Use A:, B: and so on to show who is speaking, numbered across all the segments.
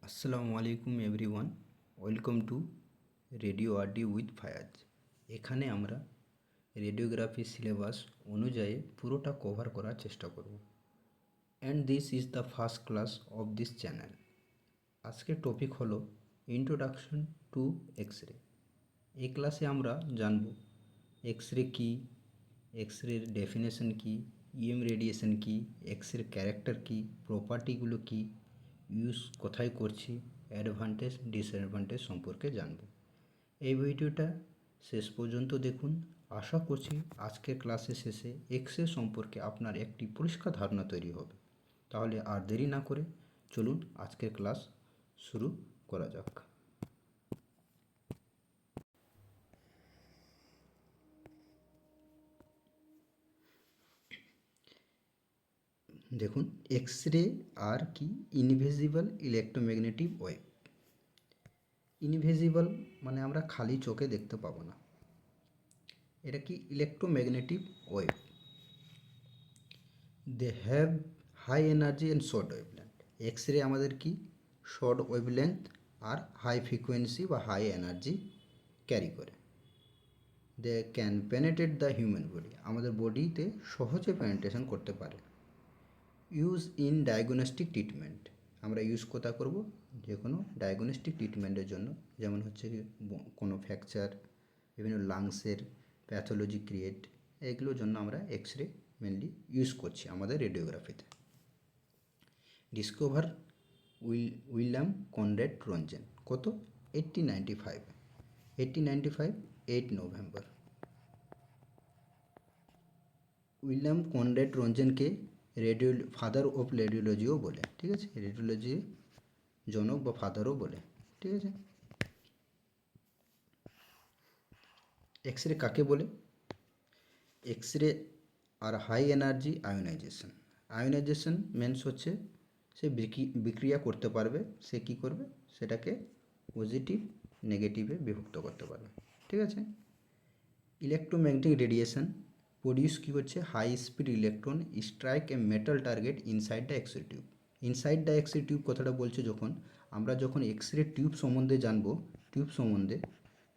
A: আসসালামু আলাইকুম everyone, welcome to radio RD with Fayaz. এখানে আমরা রেডিওগ্রাফি সিলেবাস অনুযায়ী পুরোটা কভার করার চেষ্টা করব। And this is the first class of this channel. আজকের টপিক হলো ইন্ট্রোডাকশন টু এক্স রে। এই ক্লাসে আমরা জানব এক্স রে কী, এক্স রের ডেফিনেশন কী, ইএম রেডিয়েশন কী, এক্স রের ক্যারেক্টার কী, প্রপার্টিগুলো কী, ইউজ কোথায় করছি, অ্যাডভান্টেজ ডিসঅ্যাডভান্টেজ সম্পর্কে জানব। এই ভিডিওটা শেষ পর্যন্ত দেখুন। আশা করছি আজকের ক্লাসের শেষে এক্স রে সম্পর্কে আপনার একটি পরিষ্কার ধারণা তৈরি হবে। তাহলে আর দেরি না করে চলুন আজকের ক্লাস শুরু করা যাক। দেখুন, এক্স রে আর কি ইনভিজিবল ইলেকট্রোম্যাগনেটিক ওয়েভ। ইনভিজিবল মানে আমরা খালি চোখে দেখতে পাবো না। এটা কি electromagnetic wave. They have high energy and short wavelength. X ray আমাদের কি শর্ট ওয়েভলেন্থ আর হাই ফ্রিকোয়েন্সি বা হাই এনার্জি ক্যারি করে। They can penetrate the human body, আমাদের বডিতে সহজে পেনিট্রেশন করতে পারে। ইউজ ইন ডায়াগনস্টিক ট্রিটমেন্ট, আমরা ইউজ কোথা করব, যে কোনো ডায়াগনস্টিক ট্রিটমেন্টের জন্য, যেমন হচ্ছে কোনো ফ্র্যাকচার, বিভিন্ন লাংসের প্যাথোলজি ক্রিয়েট, এগুলোর জন্য আমরা এক্স রে মেনলি ইউজ করছি আমাদের রেডিওগ্রাফিতে। ডিসকভার উইলিয়াম কনরাড রোন্টজেন, কত 1895, 8 নভেম্বর। উইলিয়াম কনরাড রোন্টজেনকে ফাদার অফ রেডিওলজিও বলে, ঠিক আছে, রেডিওলজি জনক বা ফাদারও বলে, ঠিক আছে। এক্স রে কাকে বলে? এক্স রে আর high energy ionization. Ionization means হচ্ছে সে বিক্রিয়া করতে পারবে, সে কি করবে, সেটাকে পজিটিভ নেগেটিভে বিভক্ত করতে পারবে, ঠিক আছে। ইলেকট্রোম্যাগনেটিক রেডিয়েশন প্রডিউস কী করছে, high speed electron strike a metal target inside the X ray tube. Inside the X ray tube কথাটা বলছে যখন আমরা এক্স রে টিউব সম্বন্ধে জানবো, টিউব সম্বন্ধে,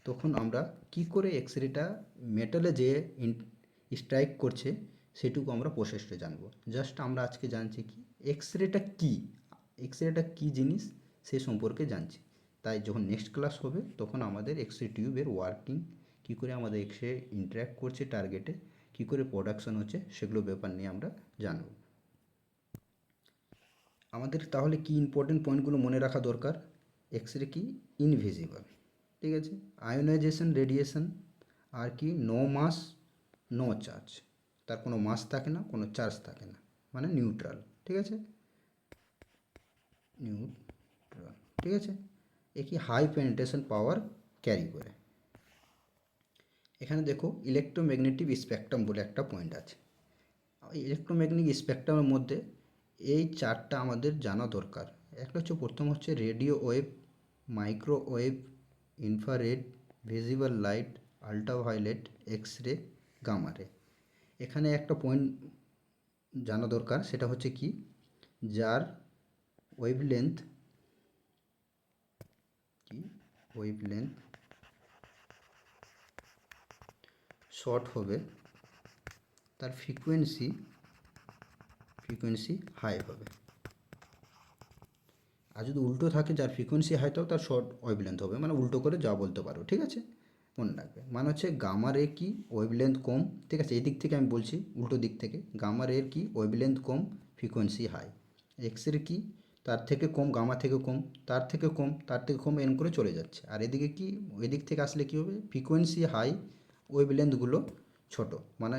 A: তখন আমরা কি করে এক্স রেটা মেটালে যে স্ট্রাইক করছে সেটুকু আমরা প্রসেসটা জানবো। জাস্ট আমরা আজকে জানছি কি এক্স রেটা কী, এক্স রেটা কী জিনিস সে সম্পর্কে জানছি। তাই যখন নেক্সট ক্লাস হবে তখন আমাদের এক্স রে টিউবের ওয়ার্কিং, কী করে আমাদের এক্স রে ইন্টারাক্ট করছে টার্গেটে, কী করে প্রোডাকশন হচ্ছে, সেগুলো ব্যাপার নিয়ে আমরা জানব। আমাদের তাহলে কি ইম্পর্টেন্ট পয়েন্টগুলো মনে রাখা দরকার। এক্স রে কি ইনভিজিবল, ঠিক আছে। আয়োনাইজেশন রেডিয়েশন আর কি নো মাস নো চার্জ, তার কোনো মাস থাকে না, কোনো চার্জ থাকে না, মানে নিউট্রাল, ঠিক আছে, নিউট্রাল, ঠিক আছে। এ কি হাই পেনিট্রেশন পাওয়ার ক্যারি করে। এখানে দেখো ইলেকট্রোম্যাগনেটিক স্পেকট্রাম বলে একটা পয়েন্ট আছে। ইলেকট্রোম্যাগনেটিক স্পেকট্রামের মধ্যে এই চারটা আমাদের জানা দরকার। একটা হচ্ছে, প্রথম হচ্ছে radio wave, microwave, infrared, visible light, ultraviolet, X ray, gamma ray. এখানে একটা পয়েন্ট জানা দরকার, সেটা হচ্ছে কি, যার ওয়েভলেন্থ শর্ট হবে তার ফ্রিকোয়েন্সি হাই হবে। আর যদি উল্টো থাকে, যার ফ্রিকোয়েন্সি হাই তাও তার শর্ট ওয়েভলেন্থ হবে, মানে উল্টো করে যা বলতে পারো, ঠিক আছে, মনে রাখবে। মানে হচ্ছে গামা রে কি ওয়েভলেন্থ কম, ঠিক আছে, এই দিক থেকে আমি বলছি, উল্টো দিক থেকে গামা রের কি ওয়েভলেন্থ কম, ফ্রিকোয়েন্সি হাই। এক্স রে কি তার থেকে কম, গামা থেকে কম, তার থেকে কম, তার থেকে কম, এরকম করে চলে যাচ্ছে। আর এদিকে কি, এদিক থেকে আসলে কী হবে, ফ্রিকোয়েন্সি হাই, ওয়েভলেন্থগুলো ছোটো, মানে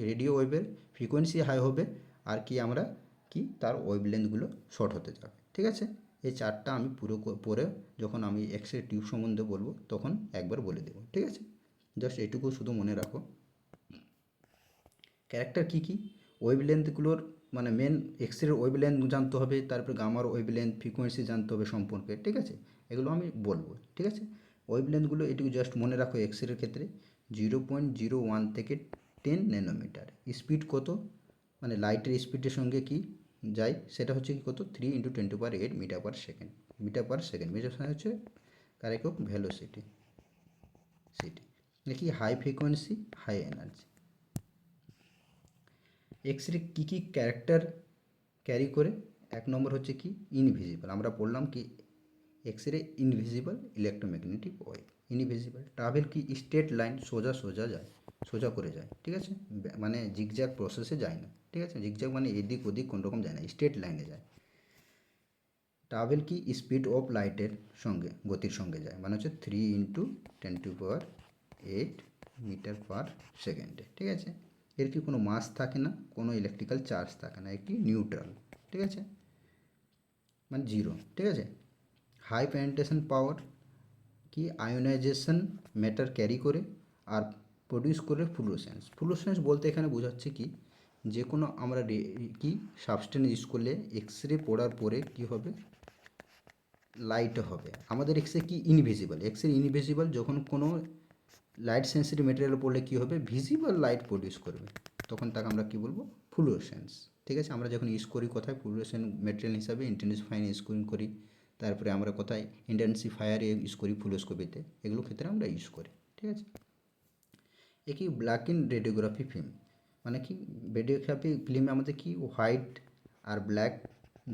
A: রেডিও ওয়েভের ফ্রিকোয়েন্সি হাই হবে, আর কি আমরা কি তার ওয়েভলেন্থগুলো শর্ট হতে যাবে, ঠিক আছে। এই চারটা আমি পুরো পরে যখন আমি এক্স রে টিউব সম্বন্ধে বলবো তখন একবার বলে দেবো, ঠিক আছে। জাস্ট এটুকু শুধু মনে রাখো। ক্যারেক্টার কী কী, ওয়েভলেন্থগুলোর মানে মেন এক্স রের ওয়েভলেন্থ জানতে হবে, তারপরে গামার ওয়েভলেন্থ, ফ্রিকোয়েন্সি জানতে হবে সম্পর্কে, ঠিক আছে, এগুলো আমি বলবো, ঠিক আছে। ওয়েভলেন্থগুলো এটুকু জাস্ট মনে রাখো। এক্স রের ক্ষেত্রে 0.01 থেকে 10 ন্যানোমিটার। স্পিড কত, মানে লাইটের স্পিডের সঙ্গে কি যায় সেটা হচ্ছে কি কত 3 × 10⁸ মিটার পার সেকেন্ড মেজার হচ্ছে কার একক ভেলোসিটি দেখি high frequency high energy. X ray কী কী ক্যারেক্টার ক্যারি করে? এক নম্বর হচ্ছে কি ইনভিজিবল, আমরা বললাম কি X ray invisible electromagnetic wave, invisible. Travel কি স্ট্রেট লাইন, সোজা সোজা যায়, সোজা করে যায়, ঠিক আছে, মানে জিগজ্যাগ প্রসেসে যায় না, ঠিক আছে, জিগজ্যাগ মানে এদিক ওদিক কোনোরকম যায় না, স্ট্রেট লাইনে যায়। ট্রাভেল কি স্পিড অফ লাইটের সঙ্গে, গতির সঙ্গে যায়, মানে হচ্ছে 3 × 10⁸ মিটার পার সেকেন্ডে, ঠিক আছে। এর কি কোনো মাস থাকে না, কোনো ইলেকট্রিক্যাল চার্জ থাকে না, একটি নিউট্রাল, ঠিক আছে, মানে জিরো, ঠিক আছে। হাই পেনিট্রেশন পাওয়ার কি আয়োনাইজেশন ম্যাটার ক্যারি করে আর প্রডিউস করে ফ্লুরোসেন্স বলতে এখানে বোঝাচ্ছে কি যে কোনো আমরা কি সাবস্টেন্স ইউজ করলে এক্স রে পড়ার পরে কি হবে, লাইট হবে। আমাদের এক্স রে কি ইনভিজিবল, এক্স রে ইনভিজিবল, যখন কোনো লাইট সেন্সিটিভ মেটেরিয়াল পড়লে কী হবে, ভিজিবল লাইট প্রডিউস করবে, তখন তাকে আমরা কী বলবো, ফ্লুরোসেন্স, ঠিক আছে। আমরা যখন ইউজ করি কোথায় ফ্লুরোসেন্ট মেটেরিয়াল হিসাবে ইন্টেন্সিফায়ার ইউজ করি, তারপরে আমরা কোথায় ইন্টেন্সিফায়ার ইউজ করি ফ্লুরোস্কোপিতে, এগুলো ক্ষেত্রে আমরা ইউজ করি, ঠিক আছে। একই ব্ল্যাক ইন রেডিওগ্রাফি ফিল্ম, মানে কি রেডিওগ্রাফি ফিল্মে আমাদের কি হোয়াইট আর ব্ল্যাক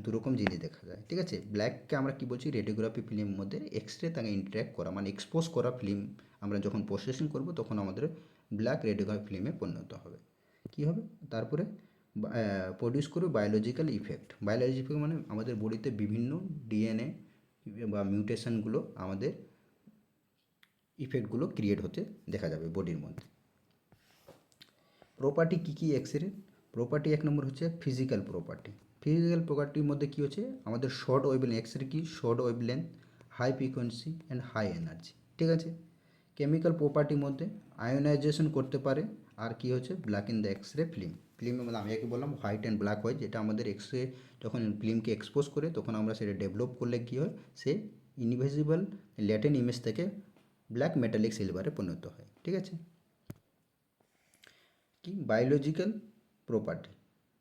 A: দুরকম জিনিস দেখা যায়, ঠিক আছে। ব্ল্যাককে আমরা কি বলছি, রেডিওগ্রাফি ফিল্মের মধ্যে এক্স রে তাকে ইন্টারাক্ট করা মানে এক্সপোজ করা ফিল্ম আমরা যখন প্রসেসিং করব তখন আমাদের ব্ল্যাক রেডিওগ্রাফি ফিল্মে পরিণত হবে। কী হবে তারপরে প্রডিউস করবে বায়োলজিক্যাল ইফেক্ট, বায়োলজি ইফেক্ট মানে আমাদের বডিতে বিভিন্ন ডিএনএ বা মিউটেশনগুলো আমাদের ইফেক্টগুলো ক্রিয়েট হতে দেখা যাবে বডির মধ্যে। প্রপার্টি কী কী এক্স রে? প্রপার্টি এক নম্বর হচ্ছে ফিজিক্যাল প্রপার্টি, ফিজিক্যাল প্রপার্টির মধ্যে কী হচ্ছে আমাদের শর্ট ওয়েভলেন্থ, এক্স রে কি short wavelength, high frequency and high energy, ঠিক আছে। কেমিক্যাল প্রপার্টির মধ্যে আয়োনাইজেশন করতে পারে, আর কি হচ্ছে ব্ল্যাক ইন দ্য এক্স রে ফিল্মের মধ্যে আমি একে বললাম হোয়াইট অ্যান্ড ব্ল্যাক হয়, যেটা আমাদের এক্স রে যখন ফিল্মকে এক্সপোজ করে তখন আমরা সেটা ডেভেলপ করলে কী হয়, সে ইনভিজিবল ল্যাটেন ইমেজ থেকে ব্ল্যাক মেটালিক সিলভারে পরিণত হয়, ঠিক আছে। কি বায়োলজিক্যাল প্রপার্টি,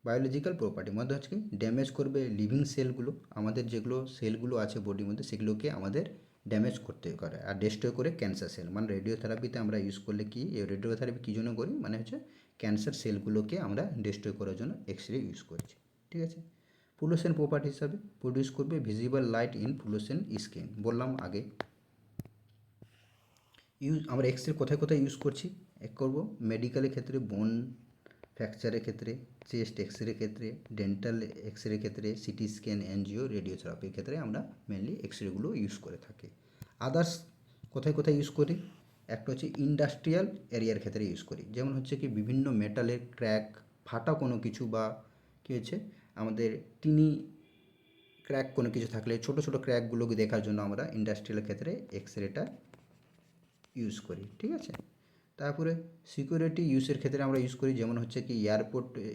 A: বায়োলজিক্যাল প্রপার্টি মধ্যে হচ্ছে কি ড্যামেজ করবে লিভিং সেলগুলো, আমাদের যেগুলো সেলগুলো আছে বডির মধ্যে সেগুলোকে আমাদের ড্যামেজ করতে করে, আর ডিস্ট্রয় করে ক্যান্সার সেল, মানে রেডিওথেরাপিতে আমরা ইউজ করলে কি এই রেডিওথেরাপি কী জন্য করি, মানে হচ্ছে ক্যান্সার সেলগুলোকে আমরা ডিস্ট্রয় করার জন্য এক্স রে ইউজ করছি, ঠিক আছে। ফ্লুরোসেন্ট প্রপার্টি হিসাবে প্রডিউস করবে visible light in fluorescent screen, বললাম আগে। আমরা এক্স রে কোথায় কোথায় ইউজ করছি, এক করবো মেডিকেলের ক্ষেত্রে, বোন ফ্র্যাকচারের ক্ষেত্রে, চেস্ট এক্স রে ক্ষেত্রে, ডেন্টাল এক্স রে ক্ষেত্রে, সিটি স্ক্যান, এনজিও, রেডিওথেরাপির ক্ষেত্রে আমরা মেনলি এক্স রেগুলো ইউজ করে থাকি। আদার্স কোথায় কোথায় ইউজ করি, একটা হচ্ছে ইন্ডাস্ট্রিয়াল এরিয়ার ক্ষেত্রে ইউজ করি, যেমন হচ্ছে কি বিভিন্ন মেটালের ক্র্যাক, ফাটা কোনো কিছু, বা কী হচ্ছে আমাদের টিনি ক্র্যাক কোনো কিছু থাকলে ছোটো ছোটো ক্র্যাকগুলোকে দেখার জন্য আমরা ইন্ডাস্ট্রিয়াল ক্ষেত্রে এক্স রেটা ইউজ করি, ঠিক আছে। তারপরে সিকিউরিটি ইউজের ক্ষেত্রে আমরা ইউজ করি, যেমন হচ্ছে কি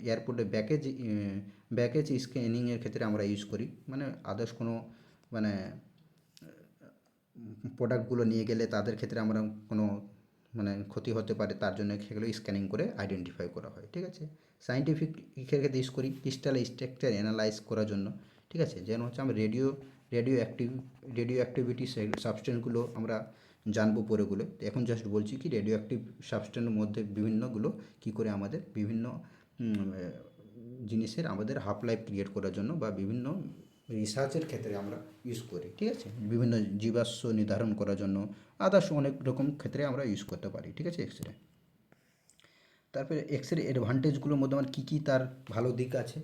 A: এয়ারপোর্টে ব্যাগেজ স্ক্যানিংয়ের ক্ষেত্রে আমরা ইউজ করি, মানে আদার্স কোনো মানে প্রোডাক্টগুলো নিয়ে গেলে তাদের ক্ষেত্রে আমরা কোনো মানে ক্ষতি হতে পারে তার জন্য সেগুলো স্ক্যানিং করে আইডেন্টিফাই করা হয়, ঠিক আছে। সায়েন্টিফিক ক্ষেত্রে ইউজ করি ক্রিস্টাল স্ট্রাকচার অ্যানালাইজ করার জন্য, ঠিক আছে, যেমন হচ্ছে আমরা রেডিও অ্যাক্টিভিটি সাবস্টেন্সগুলো আমরা জানবো পরেগুলো, এখন জাস্ট বলছি কি রেডিও অ্যাক্টিভ সাবস্টেন্সের মধ্যে বিভিন্নগুলো কী করে আমাদের বিভিন্ন জিনিসের আমাদের হাফ লাইফ ক্রিয়েট করার জন্য বা বিভিন্ন রিসার্চের ক্ষেত্রে আমরা ইউজ করি, ঠিক আছে, বিভিন্ন জীবাশ্ম নির্ধারণ করার জন্য আদার্স অনেক রকম ক্ষেত্রে আমরা ইউজ করতে পারি, ঠিক আছে এক্স রে। তারপরে এক্স রে অ্যাডভান্টেজগুলোর মধ্যে আমার কী কী তার ভালো দিক আছে,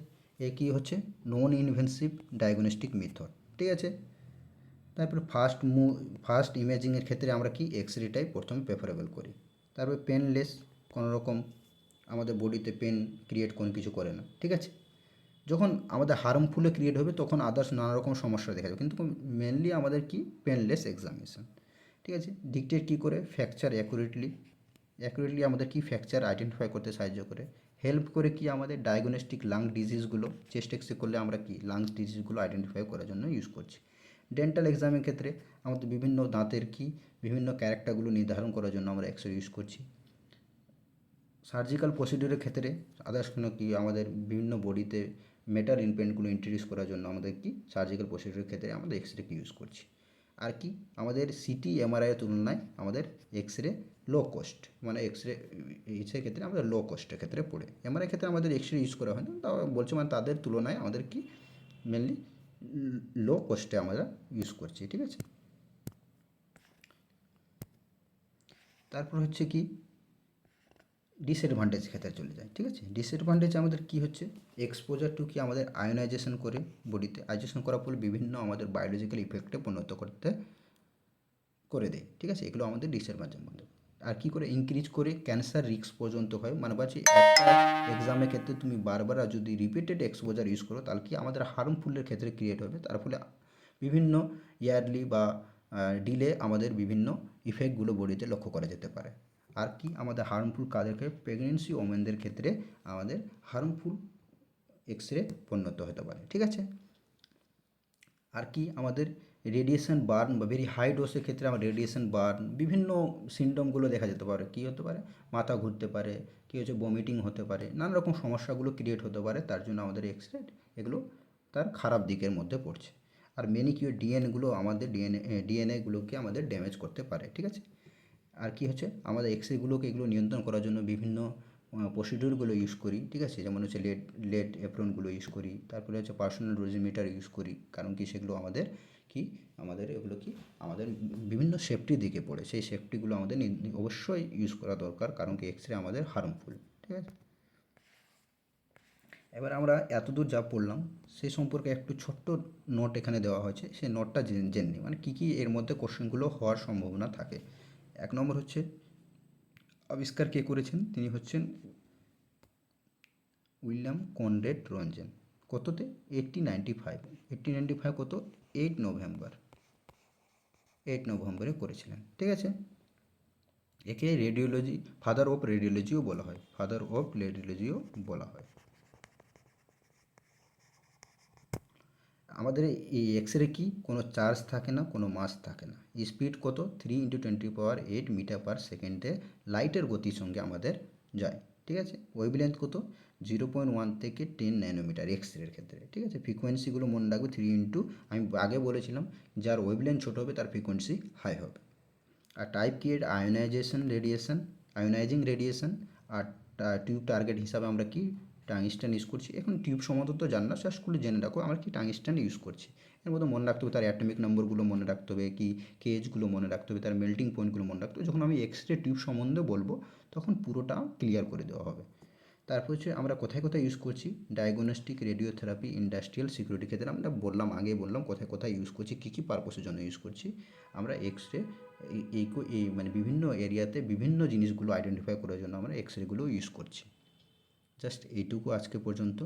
A: এ কী হচ্ছে নন ইনভেন্সিভ ডায়াগনস্টিক মেথড, ঠিক আছে। তারপরে ফাস্ট ইমেজিংয়ের ক্ষেত্রে আমরা কি এক্স রেটাই প্রথমে প্রেফারেবল করি। তারপরে পেনলেস, কোনো রকম আমাদের বডিতে পেন ক্রিয়েট কোনো কিছু করে না, ঠিক আছে। যখন আমাদের হার্মফুলে ক্রিয়েট হবে তখন আদার্স নানা রকম সমস্যা দেখা যাবে, কিন্তু মেনলি আমাদের কি পেনলেস এক্সামিনেশন, ঠিক আছে। ডিকটেট কী করে ফ্র্যাকচার অ্যাকুরেটলি আমাদের কি ফ্র্যাকচার আইডেন্টিফাই করতে সাহায্য করে, হেল্প করে কি আমাদের ডায়াগনস্টিক লাং ডিজিজগুলো, চেস্ট এক্স রে করলে আমরা কি লাংস ডিজিজগুলো আইডেন্টিফাই করার জন্য ইউজ করছি। ডেন্টাল এক্সামের ক্ষেত্রে আমাদের বিভিন্ন দাঁতের কি বিভিন্ন ক্যারেক্টারগুলো নির্ধারণ করার জন্য আমরা এক্স রে ইউজ করছি। সার্জিক্যাল প্রসিডিউরের ক্ষেত্রে আদার্স কোনো কি আমাদের বিভিন্ন বডিতে মেটাল ইমপ্রিন্টগুলো ইন্ট্রোডিউস করার জন্য আমাদের কি সার্জিক্যাল প্রসিডিউরের ক্ষেত্রে আমাদের এক্সরেকে ইউজ করছি। আর কি আমাদের সিটি এমআরআইয়ের তুলনায় আমাদের এক্সরে লো কস্ট, মানে এক্সরে ইসের ক্ষেত্রে আমাদের লো কস্টের ক্ষেত্রে পড়ে। এমআরআই ক্ষেত্রে আমাদের এক্সরে ইউজ করা হয় না, তাও বলছি মানে তাদের তুলনায় আমাদের কি মেনলি লো কস্টে আমরা ইউজ করছি, ঠিক আছে। তারপর হচ্ছে কি ডিসঅ্যাডভান্টেজ ক্ষেত্রে চলে যায়, ঠিক আছে। ডিসঅ্যাডভান্টেজ আমাদের কি হচ্ছে, এক্সপোজার টু কি আমাদের আয়োনাইজেশন করে বডিতে, আয়োনাইজেশন করার ফলে বিভিন্ন আমাদের বায়োলজিক্যাল ইফেক্টে পরিণত করে দেয়, ঠিক আছে। এগুলো আমাদের ডিসঅ্যাডভান্টেজের মধ্যে। আর কি করে ইনক্রিজ করে ক্যান্সার রিস্ক পর্যন্ত হয়, মানে বলছি একটা এক্সামের ক্ষেত্রে তুমি বারবার যদি রিপিটেড এক্সপোজার ইউজ করো তাহলে কি আমাদের হার্মফুলের ক্ষেত্রে ক্রিয়েট হবে, তার ফলে বিভিন্ন ইয়ারলি বা ডিলে আমাদের বিভিন্ন ইফেক্টগুলো বডিতে লক্ষ্য করা যেতে পারে। আর কি আমাদের হার্মফুল কাদেরকে, প্রেগনেন্সি ওমেনদের ক্ষেত্রে আমাদের হার্মফুল এক্সরে পরিণত হতে পারে, ঠিক আছে। আর কি আমাদের রেডিয়েশন বার্ন বা ভেরি হাই ডোজের ক্ষেত্রে আমার রেডিয়েশন বার্ন বিভিন্ন সিমটমগুলো দেখা যেতে পারে। কী হতে পারে, মাথা ঘুরতে পারে, কী হচ্ছে বমিটিং হতে পারে, নানা রকম সমস্যাগুলো ক্রিয়েট হতে পারে। তার জন্য আমাদের এক্সরে এগুলো তার খারাপ দিকের মধ্যে পড়ছে। আর মেনিকিওর ডিএনএগুলো আমাদের ডিএনএগুলোকে আমাদের ড্যামেজ করতে পারে, ঠিক আছে। আর কি হচ্ছে আমাদের এক্সরেগুলোকে এগুলো নিয়ন্ত্রণ করার জন্য বিভিন্ন প্রসিডিউরগুলো ইউজ করি, ঠিক আছে। যেমন হচ্ছে লেড এপ্রনগুলো ইউজ করি, তারপরে হচ্ছে পার্সোনাল ডোজিমিটার ইউজ করি। কারণ কি সেগুলো আমাদের কি আমাদের এগুলো কি আমাদের বিভিন্ন সেফটির দিকে পড়ে, সেই সেফটিগুলো আমাদের অবশ্যই ইউজ করা দরকার, কারণ কি এক্সরে আমাদের হার্মফুল, ঠিক আছে। এবার আমরা এতদূর যা পড়লাম সেই সম্পর্কে একটু ছোট্ট নোট এখানে দেওয়া হয়েছে, সেই নোটটা জেনে নিই, মানে কী কী এর মধ্যে কোশ্চেনগুলো হওয়ার সম্ভাবনা থাকে। এক নম্বর হচ্ছে আবিষ্কার কে করেছেন, তিনি হচ্ছেন উইলিয়াম কনরেড রঞ্জেন। কততে, 1895। 1895 কত, 8 নভেম্বর, 8 নভেম্বরে করেছিলেন, ঠিক আছে। একে রেডিওলজি ফাদার অফ রেডিওলজিও বলা হয়, ফাদার অফ রেডিওলজিও বলা হয়। আমাদের এই এক্সরে কি কোনো চার্জ থাকে না, কোনো মাস থাকে না। স্পিড কত, 3 × 10⁸ মিটার পার সেকেন্ডে লাইটের গতির সঙ্গে আমাদের যায়, ঠিক আছে। ওয়েভলেন্থ কত, 0.1 থেকে 10 ন্যানোমিটার এক্সরের ক্ষেত্রে, ঠিক আছে। ফ্রিকোয়েন্সিগুলো মনে রাখবে, আমি আগে বলেছিলাম যার ওয়েভলেন্থ ছোটো হবে তার ফ্রিকোয়েন্সি হাই হবে। আর টাইপ কি, আয়োনাইজিং রেডিয়েশন। আর টিউব টার্গেট হিসাবে আমরা কি টাংস্টেন ইউজ করছি। এখন টিউব সম্বন্ধে তো জান না, সেটা স্কুলে জেনে রাখো আমরা কি টাংস্টেন ইউজ করছি। এর মধ্যে মনে রাখতে হবে তার অ্যাটমিক নম্বরগুলো মনে রাখতে হবে, কি কেজগুলো মনে রাখতে হবে, তার মেল্টিং পয়েন্টগুলো মনে রাখতে হবে। যখন আমি এক্সরে টিউব সম্বন্ধে বলবো তখন পুরোটা ক্লিয়ার করে দেওয়া হবে। তারপর হচ্ছে আমরা কোথায় কোথায় ইউজ করছি, ডায়াগনস্টিক, রেডিওথেরাপি, ইন্ডাস্ট্রিয়াল, সিকিউরিটি ক্ষেত্রে আমরা আগেই বললাম কোথায় কোথায় ইউজ করছি, কী কী পারপসের জন্য ইউজ করছি। আমরা এক্সরে এই মানে বিভিন্ন এরিয়াতে বিভিন্ন জিনিসগুলো আইডেন্টিফাই করার জন্য আমরা এক্সরেগুলো ইউজ করছি। জাস্ট এইটুকু আজকে পর্যন্ত।